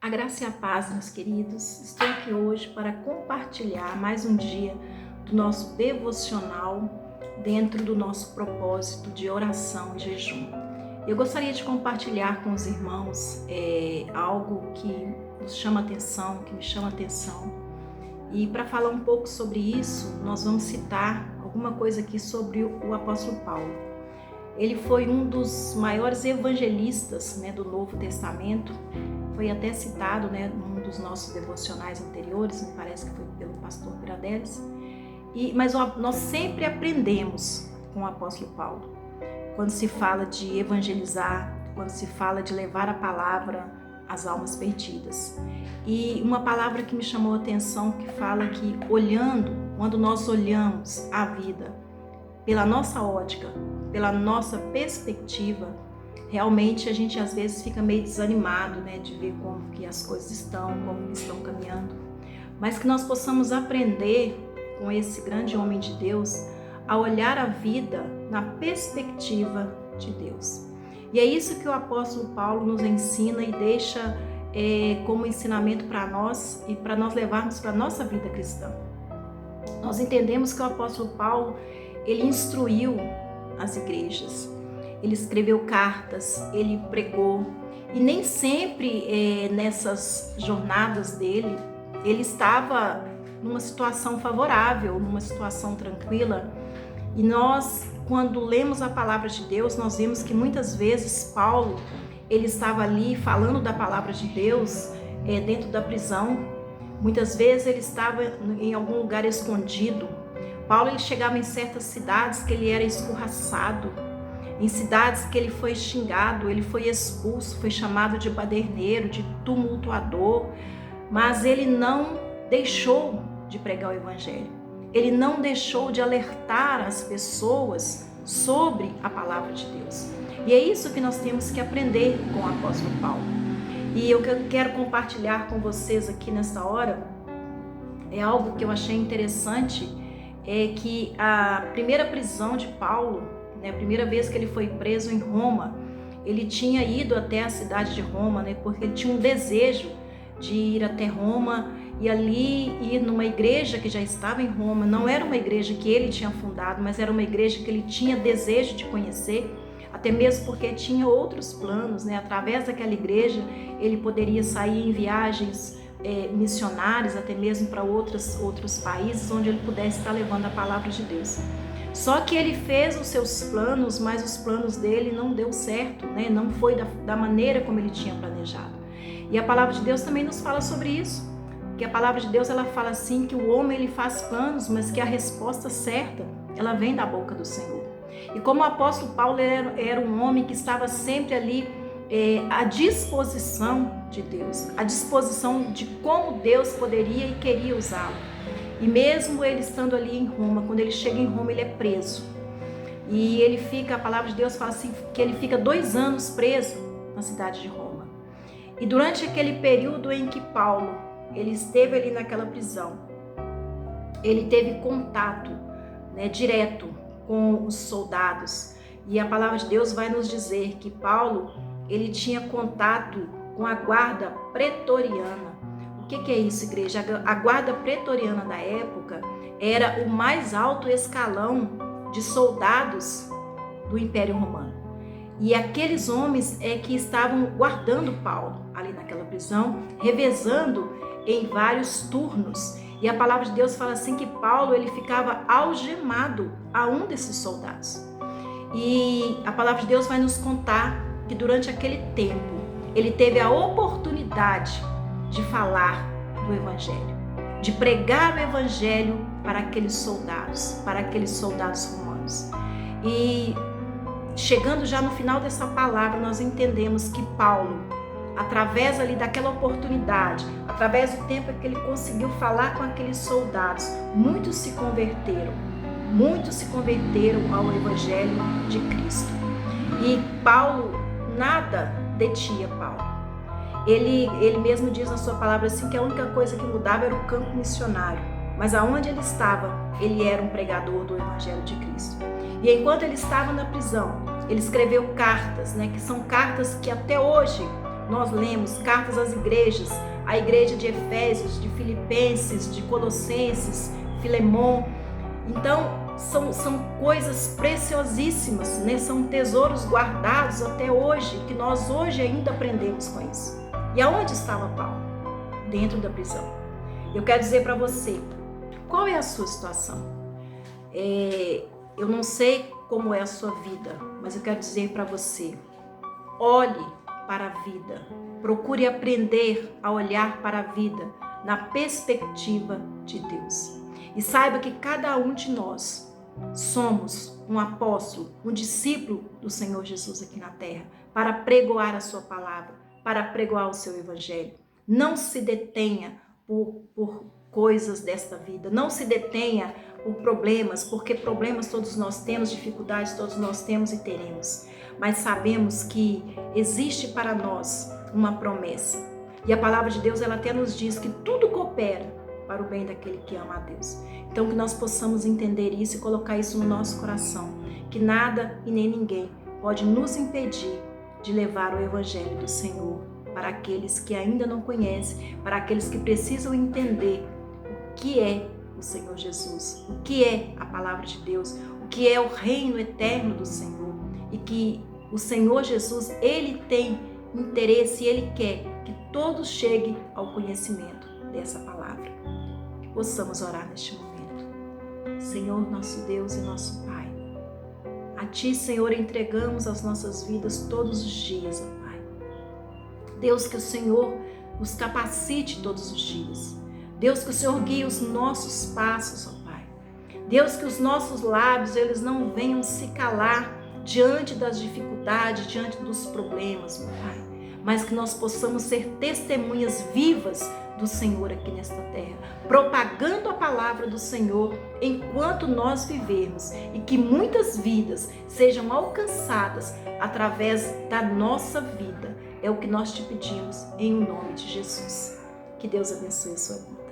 A graça e a paz, meus queridos. Estou aqui hoje para compartilhar mais um dia do nosso devocional dentro do nosso propósito de oração e jejum. Eu gostaria de compartilhar com os irmãos algo que nos chama atenção, que me chama atenção. E para falar um pouco sobre isso, nós vamos citar alguma coisa aqui sobre o apóstolo Paulo. Ele foi um dos maiores evangelistas, do Novo Testamento. Foi até citado, num dos nossos devocionais anteriores, me parece que foi pelo pastor Piradelis. Mas nós sempre aprendemos com o apóstolo Paulo. Quando se fala de evangelizar, quando se fala de levar a palavra às almas perdidas. E uma palavra que me chamou a atenção, que fala que quando nós olhamos a vida pela nossa ótica, pela nossa perspectiva, realmente a gente às vezes fica meio desanimado, de ver como que as coisas estão, como que estão caminhando. Mas que nós possamos aprender com esse grande homem de Deus a olhar a vida na perspectiva de Deus. E é isso que o apóstolo Paulo nos ensina e deixa como ensinamento para nós e para nós levarmos para a nossa vida cristã. Nós entendemos que o apóstolo Paulo, ele instruiu as igrejas. Ele escreveu cartas, ele pregou, e nem sempre nessas jornadas dele, ele estava numa situação favorável, numa situação tranquila. E nós, quando lemos a palavra de Deus, nós vemos que muitas vezes Paulo, ele estava ali falando da palavra de Deus dentro da prisão. Muitas vezes ele estava em algum lugar escondido. Paulo, ele chegava em certas cidades que ele era escorraçado, em cidades que ele foi xingado, ele foi expulso, foi chamado de baderneiro, de tumultuador, mas ele não deixou de pregar o evangelho. Ele não deixou de alertar as pessoas sobre a palavra de Deus. E é isso que nós temos que aprender com o apóstolo Paulo. E o que eu quero compartilhar com vocês aqui nesta hora é algo que eu achei interessante, é que a primeira prisão de Paulo, a primeira vez que ele foi preso em Roma, ele tinha ido até a cidade de Roma, porque ele tinha um desejo de ir até Roma e ali ir numa igreja que já estava em Roma. Não era uma igreja que ele tinha fundado, mas era uma igreja que ele tinha desejo de conhecer, até mesmo porque tinha outros planos, através daquela igreja ele poderia sair em viagens missionárias, até mesmo para outros países onde ele pudesse estar levando a palavra de Deus. Só que ele fez os seus planos, mas os planos dele não deu certo, não foi da maneira como ele tinha planejado. E a palavra de Deus também nos fala sobre isso, que a palavra de Deus, ela fala assim, que o homem, ele faz planos, mas que a resposta certa, ela vem da boca do Senhor. E como o apóstolo Paulo era um homem que estava sempre ali à disposição de Deus, à disposição de como Deus poderia e queria usá-lo. E mesmo ele estando ali em Roma, quando ele chega em Roma, ele é preso. E ele fica, a palavra de Deus fala assim, que ele fica 2 anos preso na cidade de Roma. E durante aquele período em que Paulo, ele esteve ali naquela prisão, ele teve contato direto com os soldados. E a palavra de Deus vai nos dizer que Paulo, ele tinha contato com a guarda pretoriana. O que é isso, igreja? A guarda pretoriana da época era o mais alto escalão de soldados do Império Romano. E aqueles homens que estavam guardando Paulo ali naquela prisão, revezando em vários turnos. E a palavra de Deus fala assim que Paulo, ele ficava algemado a um desses soldados. E a palavra de Deus vai nos contar que durante aquele tempo ele teve a oportunidade de falar do evangelho, de pregar o evangelho para aqueles soldados romanos. E chegando já no final dessa palavra, nós entendemos que Paulo, através ali daquela oportunidade, através do tempo que ele conseguiu falar com aqueles soldados, muitos se converteram ao evangelho de Cristo. E Paulo, nada detinha Paulo. Ele mesmo diz na sua palavra assim, que a única coisa que mudava era o campo missionário. Mas aonde ele estava, ele era um pregador do evangelho de Cristo. E enquanto ele estava na prisão, ele escreveu cartas, que são cartas que até hoje nós lemos cartas às igrejas, a igreja de Efésios, de Filipenses, de Colossenses, Filemon. Então, são coisas preciosíssimas, né? São tesouros guardados até hoje, que nós hoje ainda aprendemos com isso. E aonde estava Paulo? Dentro da prisão. Eu quero dizer para você, qual é a sua situação? Eu não sei como é a sua vida, mas eu quero dizer para você, olhe para a vida, procure aprender a olhar para a vida na perspectiva de Deus. E saiba que cada um de nós somos um apóstolo, um discípulo do Senhor Jesus aqui na terra, para pregoar a sua palavra, para pregoar o seu evangelho. Não se detenha por coisas desta vida, não se detenha por problemas, porque problemas todos nós temos, dificuldades todos nós temos e teremos. Mas sabemos que existe para nós uma promessa. E a palavra de Deus, ela até nos diz que tudo coopera para o bem daquele que ama a Deus. Então que nós possamos entender isso e colocar isso no nosso coração, que nada e nem ninguém pode nos impedir de levar o evangelho do Senhor para aqueles que ainda não conhecem, para aqueles que precisam entender o que é o Senhor Jesus, o que é a palavra de Deus, o que é o reino eterno do Senhor, e que o Senhor Jesus, ele tem interesse e ele quer que todos cheguem ao conhecimento dessa palavra. Que possamos orar neste momento. Senhor, nosso Deus e nosso Pai, a Ti, Senhor, entregamos as nossas vidas todos os dias, ó Pai. Deus, que o Senhor nos capacite todos os dias. Deus, que o Senhor guie os nossos passos, ó Pai. Deus, que os nossos lábios, eles não venham se calar diante das dificuldades, diante dos problemas, meu Pai. Mas que nós possamos ser testemunhas vivas do Senhor aqui nesta terra, propagando a palavra do Senhor enquanto nós vivermos, e que muitas vidas sejam alcançadas através da nossa vida. É o que nós te pedimos em nome de Jesus. Que Deus abençoe a sua vida.